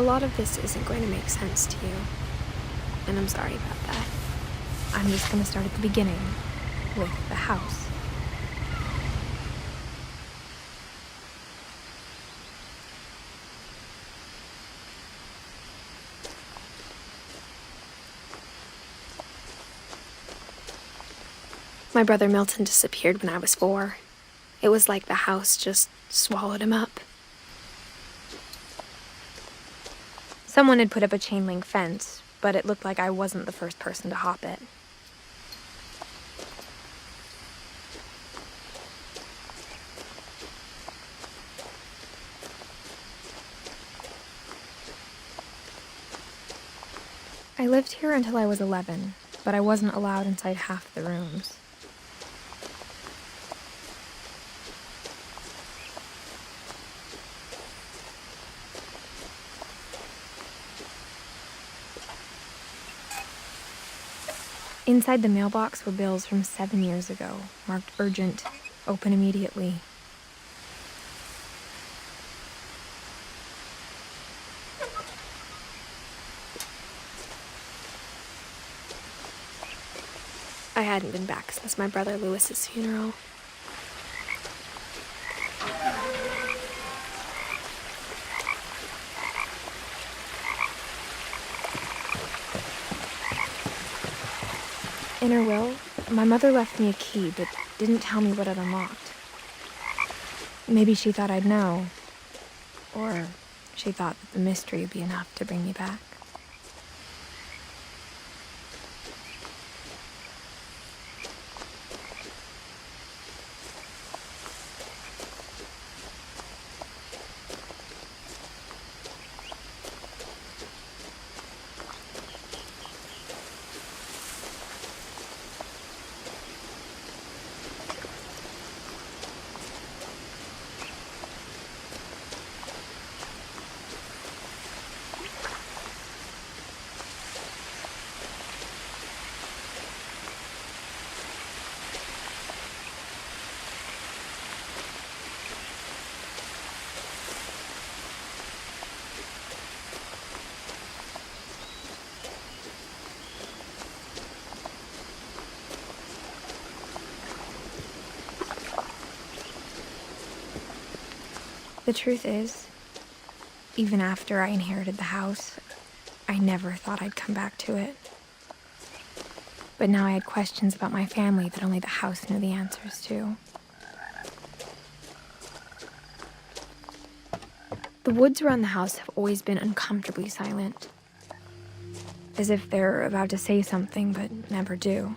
A lot of this isn't going to make sense to you, and I'm sorry about that. I'm just going to start at the beginning, with the house. My brother Milton disappeared when I was 4. It was like the house just swallowed him up. Someone had put up a chain link fence, but it looked like I wasn't the first person to hop it. I lived here until I was 11, but I wasn't allowed inside half the rooms. Inside the mailbox were bills from 7 years ago, marked urgent, open immediately. I hadn't been back since my brother Lewis's funeral. In her will, my mother left me a key, but didn't tell me what it unlocked. Maybe she thought I'd know, or she thought that the mystery would be enough to bring me back. The truth is, even after I inherited the house, I never thought I'd come back to it. But now I had questions about my family that only the house knew the answers to. The woods around the house have always been uncomfortably silent, as if they're about to say something but never do.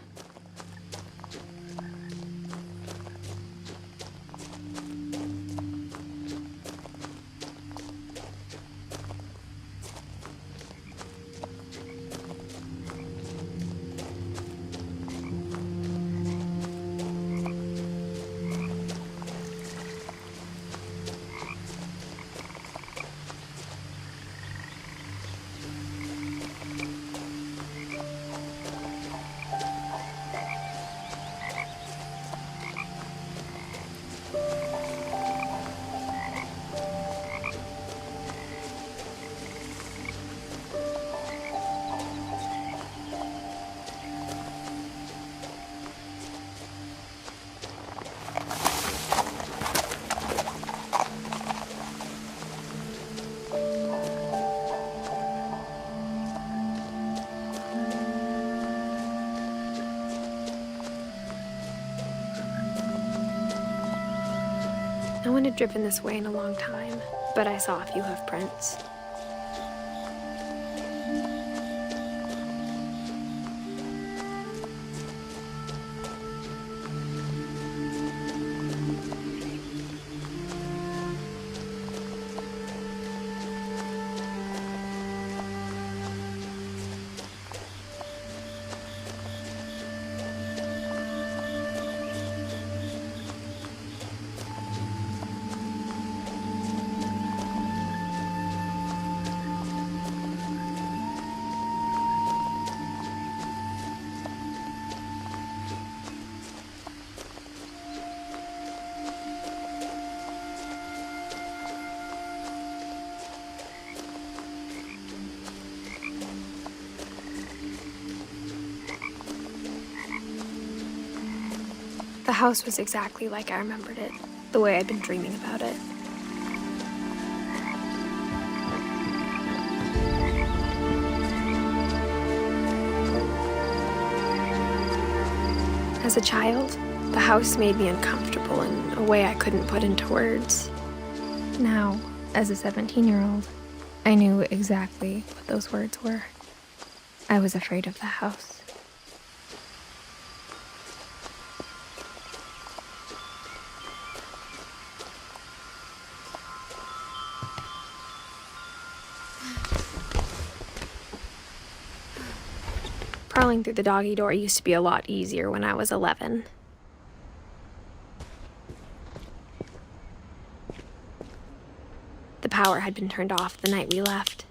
No one had driven this way in a long time, but I saw a few hoof prints. house was exactly like I remembered it, the way I'd been dreaming about it. As a child, the house made me uncomfortable in a way I couldn't put into words. Now, as a 17-year-old, I knew exactly what those words were. I was afraid of the house. Crawling through the doggy door used to be a lot easier when I was 11. The power had been turned off the night we left.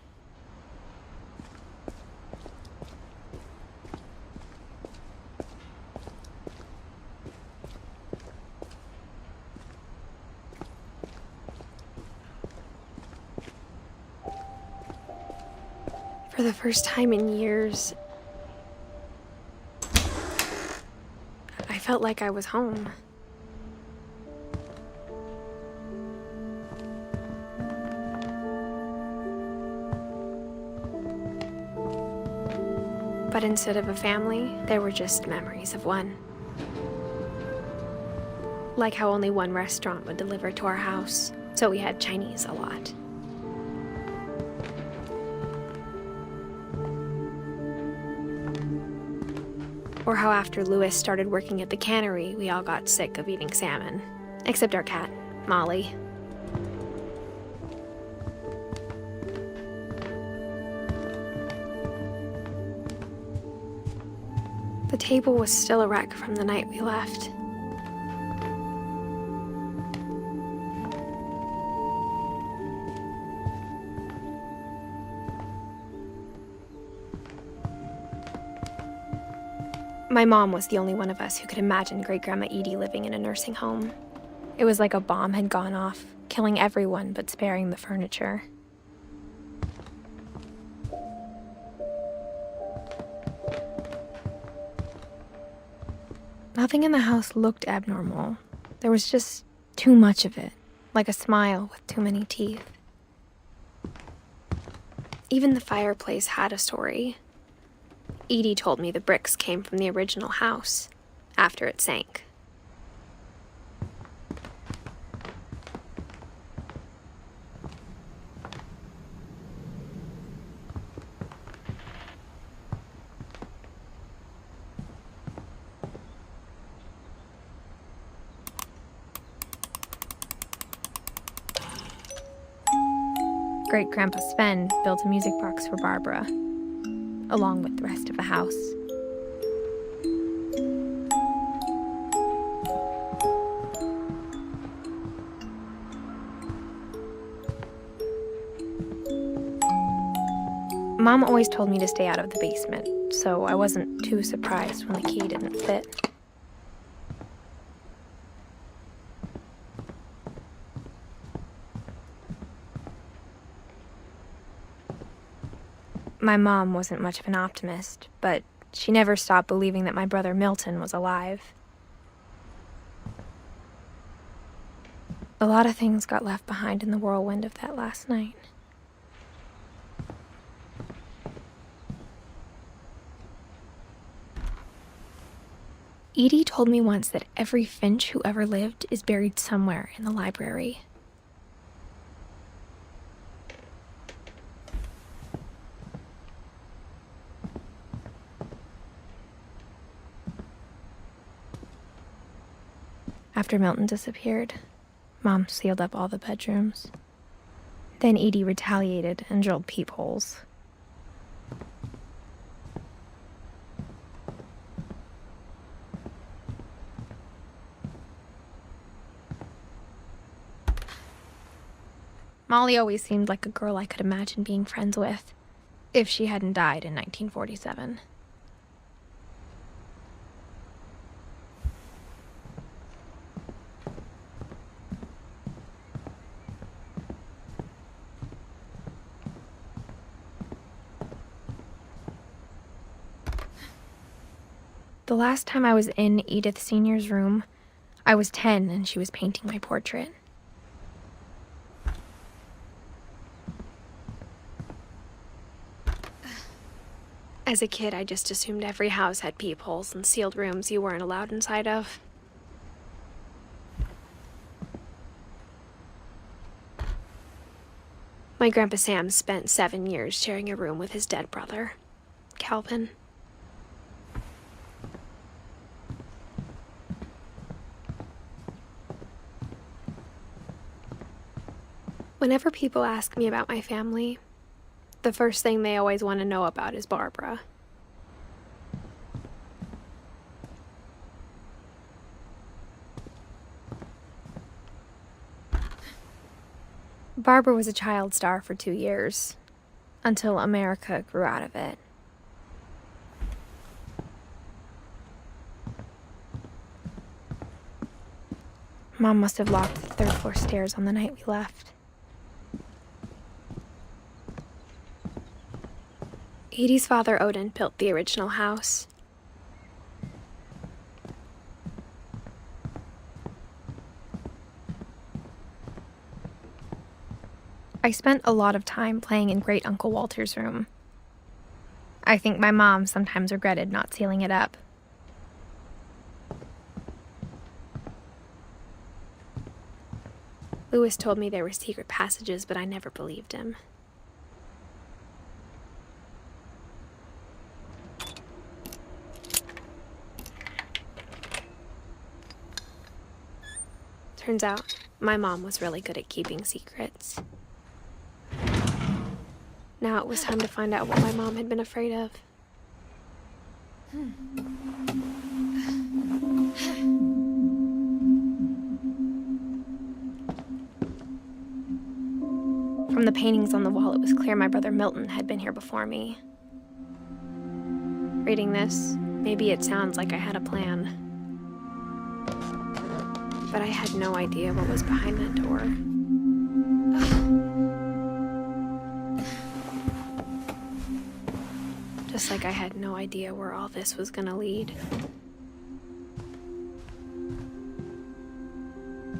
For the first time in years, I felt like I was home. But instead of a family, there were just memories of one. Like how only one restaurant would deliver to our house, so we had Chinese a lot. Or how after Louis started working at the cannery, we all got sick of eating salmon. Except our cat, Molly. The table was still a wreck from the night we left. My mom was the only one of us who could imagine Great-Grandma Edie living in a nursing home. It was like a bomb had gone off, killing everyone but sparing the furniture. Nothing in the house looked abnormal. There was just too much of it, like a smile with too many teeth. Even the fireplace had a story. Edie told me the bricks came from the original house, after it sank. Great-Grandpa Sven built a music box for Barbara, along with the rest of the house. Mom always told me to stay out of the basement, so I wasn't too surprised when the key didn't fit. My mom wasn't much of an optimist, but she never stopped believing that my brother Milton was alive. A lot of things got left behind in the whirlwind of that last night. Edie told me once that every Finch who ever lived is buried somewhere in the library. After Milton disappeared, Mom sealed up all the bedrooms. Then Edie retaliated and drilled peepholes. Molly always seemed like a girl I could imagine being friends with, if she hadn't died in 1947. The last time I was in Edith Sr.'s room, I was 10 and she was painting my portrait. As a kid, I just assumed every house had peepholes and sealed rooms you weren't allowed inside of. My Grandpa Sam spent 7 years sharing a room with his dead brother, Calvin. Whenever people ask me about my family, the first thing they always want to know about is Barbara. Barbara was a child star for 2 years, until America grew out of it. Mom must have locked the third floor stairs on the night we left. Edie's father, Odin, built the original house. I spent a lot of time playing in Great Uncle Walter's room. I think my mom sometimes regretted not sealing it up. Lewis told me there were secret passages, but I never believed him. Turns out, my mom was really good at keeping secrets. Now it was time to find out what my mom had been afraid of. From the paintings on the wall, it was clear my brother Milton had been here before me. Reading this, maybe it sounds like I had a plan. But I had no idea what was behind that door. Just like I had no idea where all this was gonna lead.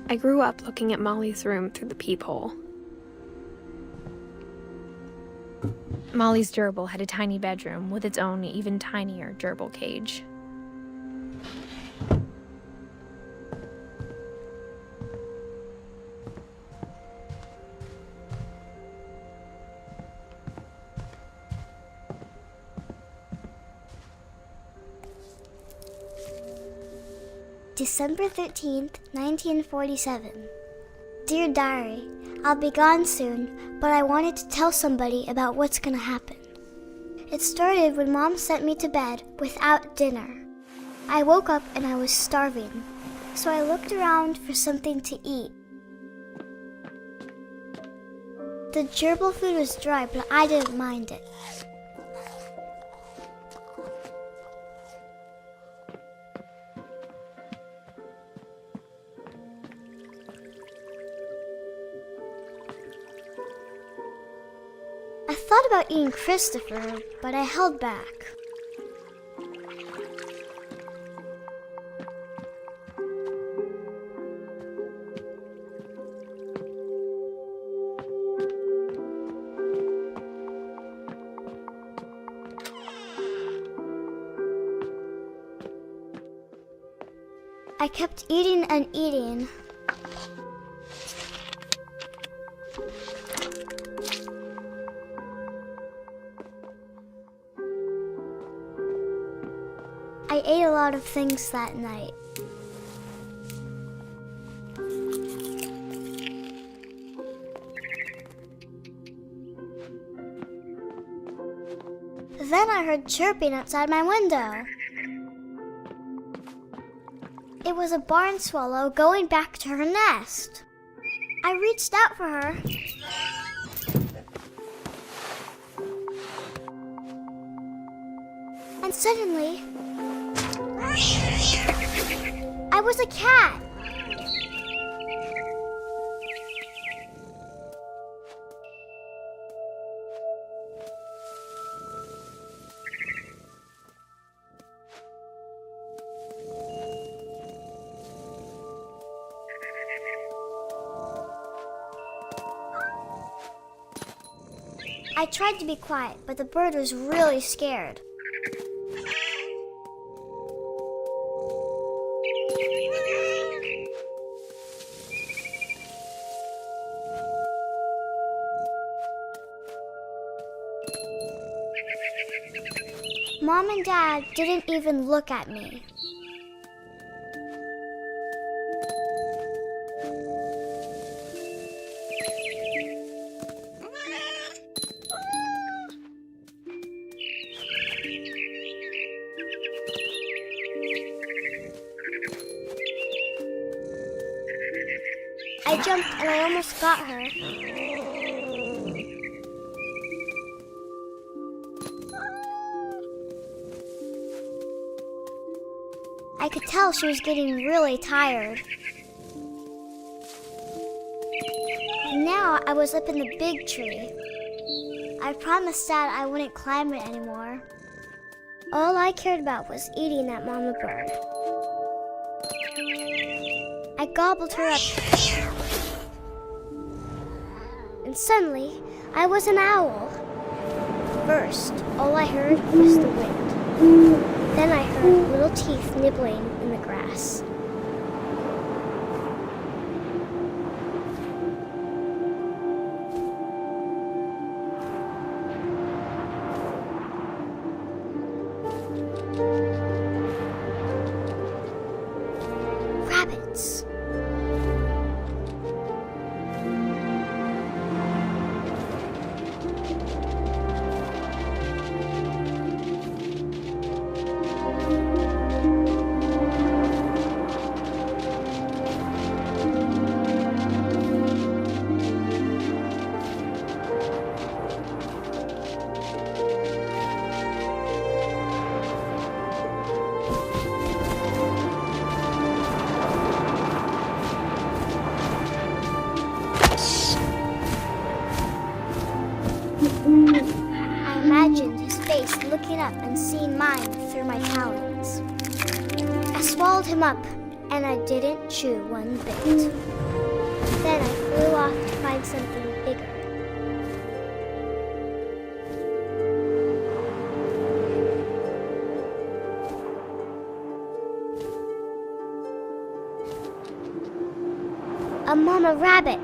I grew up looking at Molly's room through the peephole. Molly's gerbil had a tiny bedroom with its own even tinier gerbil cage. December 13th, 1947. Dear Diary, I'll be gone soon, but I wanted to tell somebody about what's gonna happen. It started when Mom sent me to bed without dinner. I woke up and I was starving, so I looked around for something to eat. The gerbil food was dry, but I didn't mind it. I thought about eating Christopher, but I held back. I kept eating and eating. I ate a lot of things that night. Then I heard chirping outside my window. It was a barn swallow going back to her nest. I reached out for her. And suddenly, I was a cat. I tried to be quiet, but the bird was really scared. Mom and Dad didn't even look at me. I jumped and I almost got her. I could tell she was getting really tired. Now I was up in the big tree. I promised Dad I wouldn't climb it anymore. All I cared about was eating that mama bird. I gobbled her up. And suddenly, I was an owl. First, all I heard was the wind. Then I heard little teeth nibbling in the grass. Rabbits. I imagined his face looking up and seeing mine through my talons. I swallowed him up, and I didn't chew one bit. Then I flew off to find something bigger. A mama rabbit.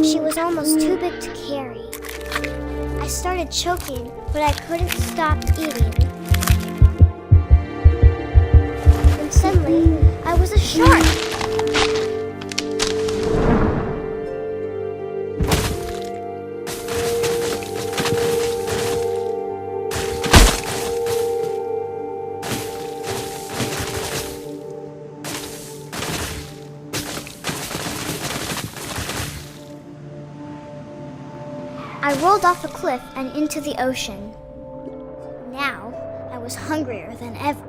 She was almost too big to carry. I started choking, but I couldn't stop eating. And suddenly, I was a shark. I rolled off a cliff and into the ocean. Now, I was hungrier than ever.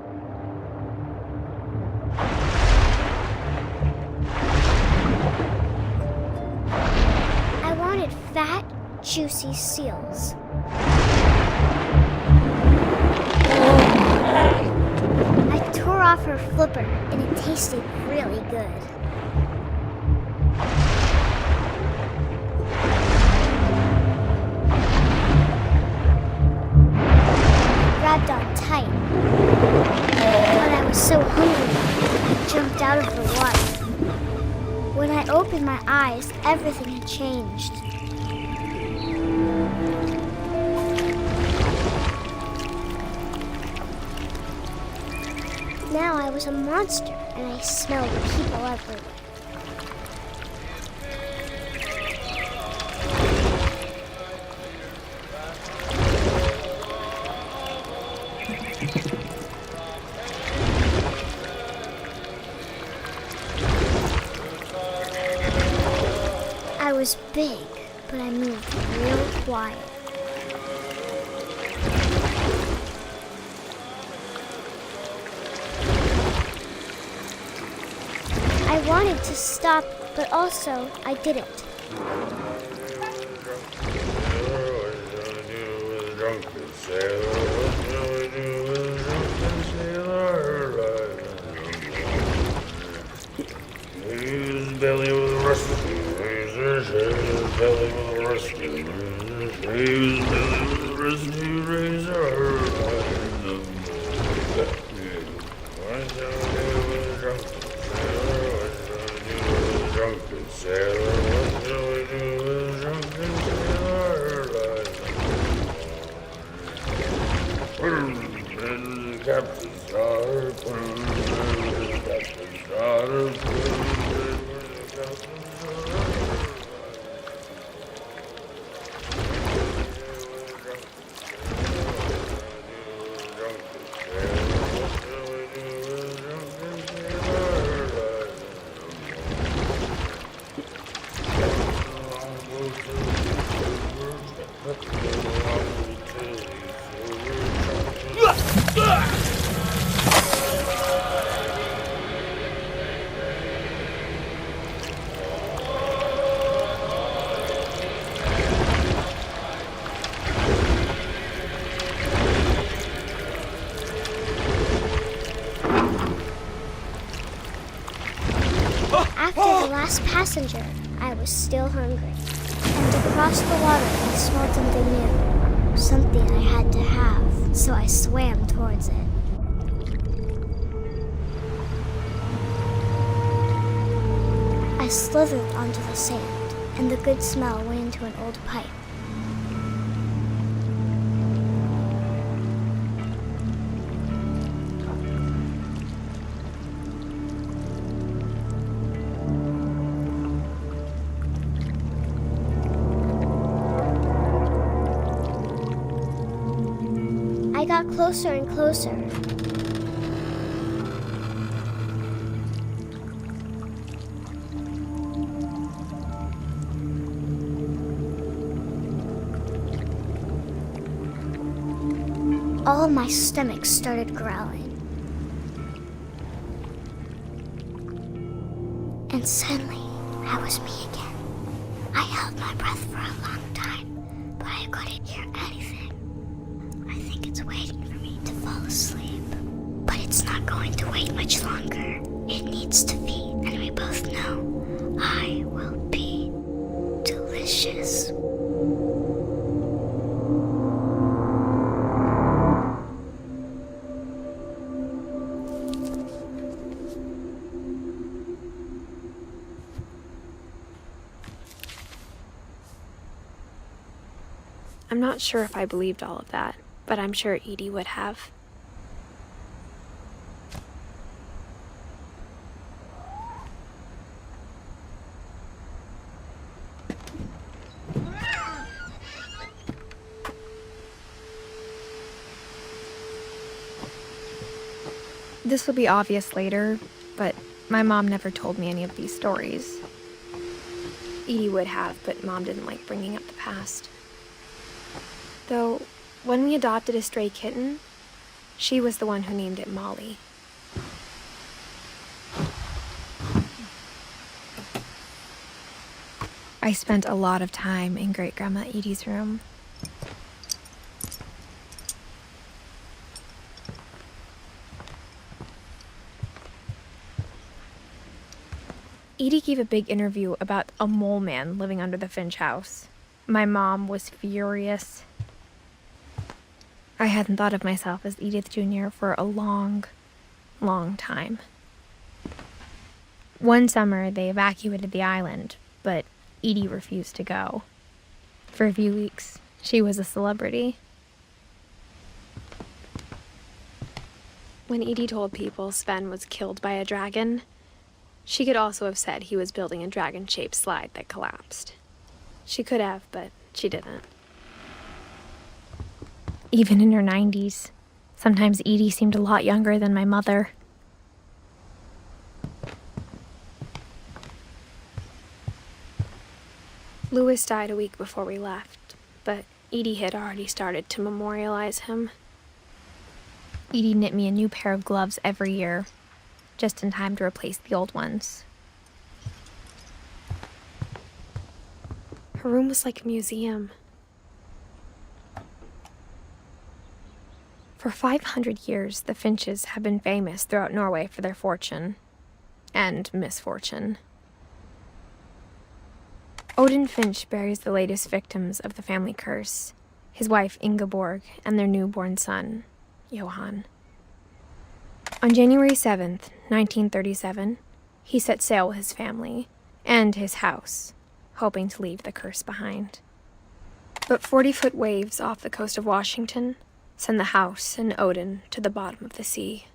I wanted fat, juicy seals. I tore off her flipper, and it tasted really good. Grabbed on tight. But I was so hungry, I jumped out of the water. When I opened my eyes, everything had changed. Now I was a monster, and I smelled people everywhere. I was big, but I moved real quiet. I wanted to stop, but also I didn't. belly with a rusty razor, shave his belly with a rusty razor, shave his belly with a rusty razor. What shall I do with a drunken sailor? What shall I do with a drunken sailor? What shall I do with a drunken sailor? Put him in the captain's daughter, put him in the captain's daughter, put him in the captain's daughter. After the last passenger, I was still hungry. And across the water, I smelled something new. Something I had to have, so I swam towards it. I slithered onto the sand, and the good smell went into an old pipe. I got closer and closer. All of my stomach started growling. And suddenly, I was me again. I held my breath for a long time, but I couldn't hear anything. I think it's waiting for me to fall asleep. But it's not going to wait much longer. It needs to feed, and we both know I will be delicious. I'm not sure if I believed all of that, but I'm sure Edie would have. This will be obvious later, but my mom never told me any of these stories. Edie would have, but Mom didn't like bringing up the past. Though, when we adopted a stray kitten, she was the one who named it Molly. I spent a lot of time in Great-Grandma Edie's room. Edie gave a big interview about a mole man living under the Finch house. My mom was furious. I hadn't thought of myself as Edith Jr. for a long, long time. One summer, they evacuated the island, but Edie refused to go. For a few weeks, she was a celebrity. When Edie told people Sven was killed by a dragon, she could also have said he was building a dragon-shaped slide that collapsed. She could have, but she didn't. Even in her 90s, sometimes Edie seemed a lot younger than my mother. Louis died a week before we left, but Edie had already started to memorialize him. Edie knit me a new pair of gloves every year, just in time to replace the old ones. Her room was like a museum. For 500 years, the Finches have been famous throughout Norway for their fortune and misfortune. Odin Finch buries the latest victims of the family curse, his wife Ingeborg and their newborn son, Johann. On January 7th, 1937, he set sail with his family and his house, hoping to leave the curse behind. But 40-foot waves off the coast of Washington send the house and Odin to the bottom of the sea.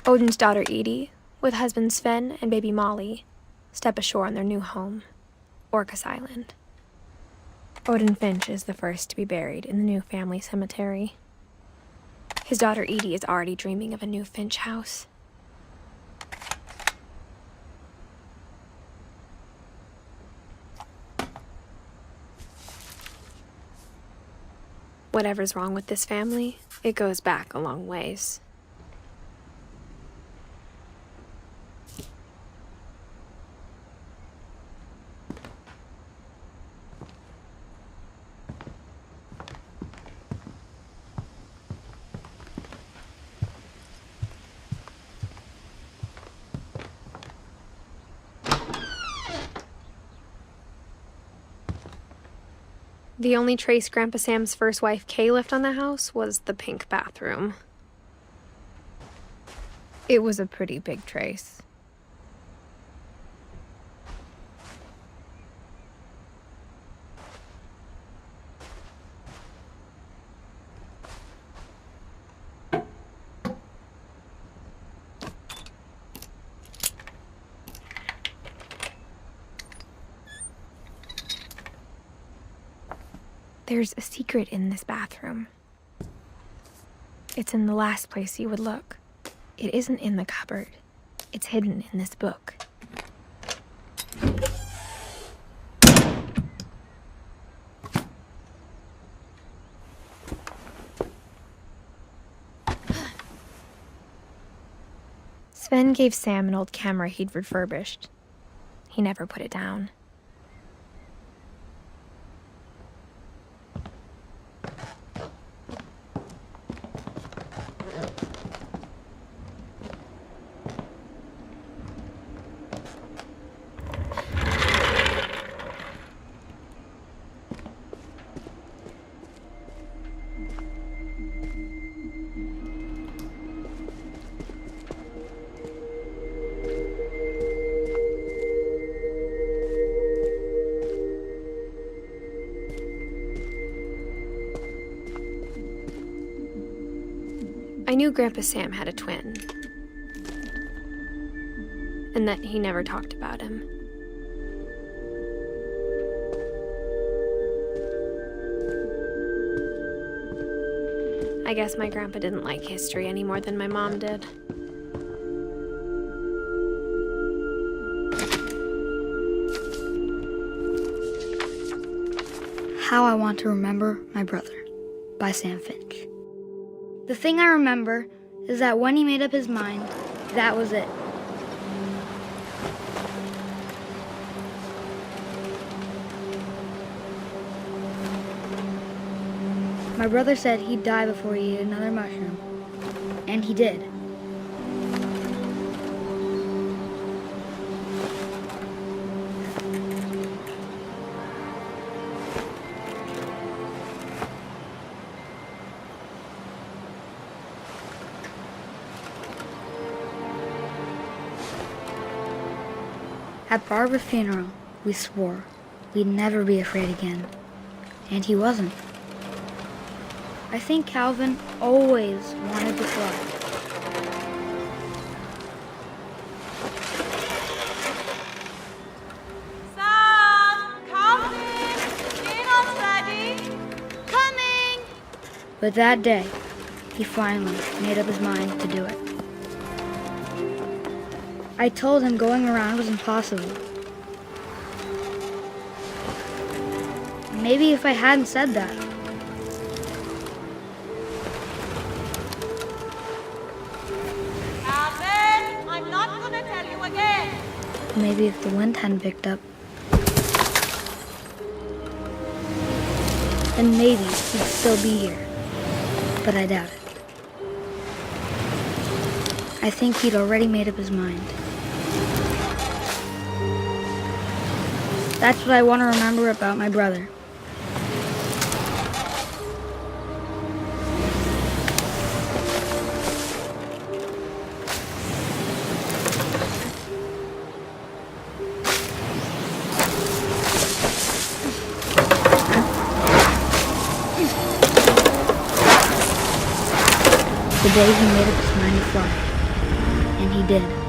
Odin's daughter Edie, with husband Sven and baby Molly, step ashore on their new home, Orcas Island. Odin Finch is the first to be buried in the new family cemetery. His daughter Edie is already dreaming of a new Finch house. Whatever's wrong with this family, it goes back a long ways. The only trace Grandpa Sam's first wife, Kay, left on the house was the pink bathroom. It was a pretty big trace. There's a secret in this bathroom. It's in the last place you would look. It isn't in the cupboard. It's hidden in this book. Sven gave Sam an old camera he'd refurbished. He never put it down. I knew Grandpa Sam had a twin, and that he never talked about him. I guess my grandpa didn't like history any more than my mom did. How I Want to Remember My Brother by Sam Finch. The thing I remember is that when he made up his mind, that was it. My brother said he'd die before he ate another mushroom, and he did. At Barbara's funeral, we swore we'd never be afraid again, and he wasn't. I think Calvin always wanted to fly. Sam! Calvin! Dinner's ready! Coming! But that day, he finally made up his mind to do it. I told him going around was impossible. Maybe if I hadn't said that, Calvin! I'm not gonna tell you again! maybe if the wind hadn't picked up, then maybe he'd still be here. But I doubt it. I think he'd already made up his mind. That's what I want to remember about my brother. The day he made up his mind to fly. And he did.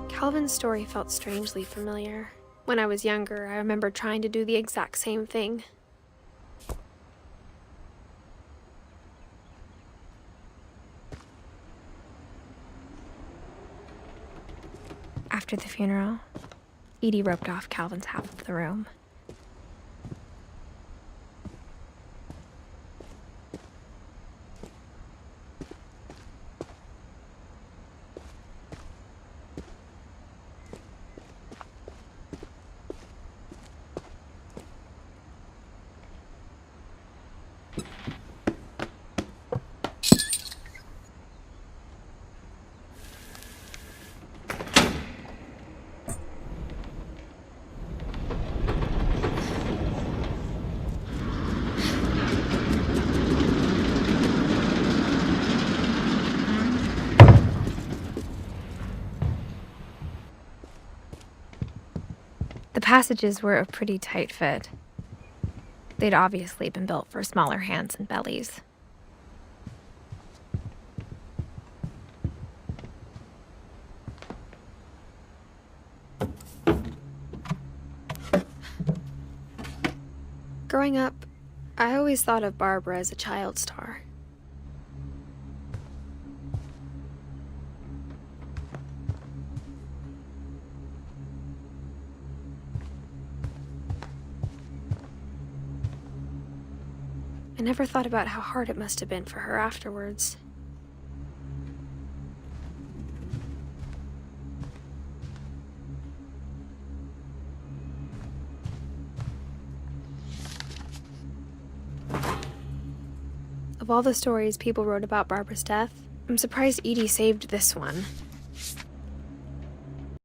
Calvin's story felt strangely familiar. When I was younger, I remember trying to do the exact same thing. After the funeral, Edie roped off Calvin's half of the room. The passages were a pretty tight fit. They'd obviously been built for smaller hands and bellies. Growing up, I always thought of Barbara as a child star. I never thought about how hard it must have been for her afterwards. Of all the stories people wrote about Barbara's death, I'm surprised Edie saved this one.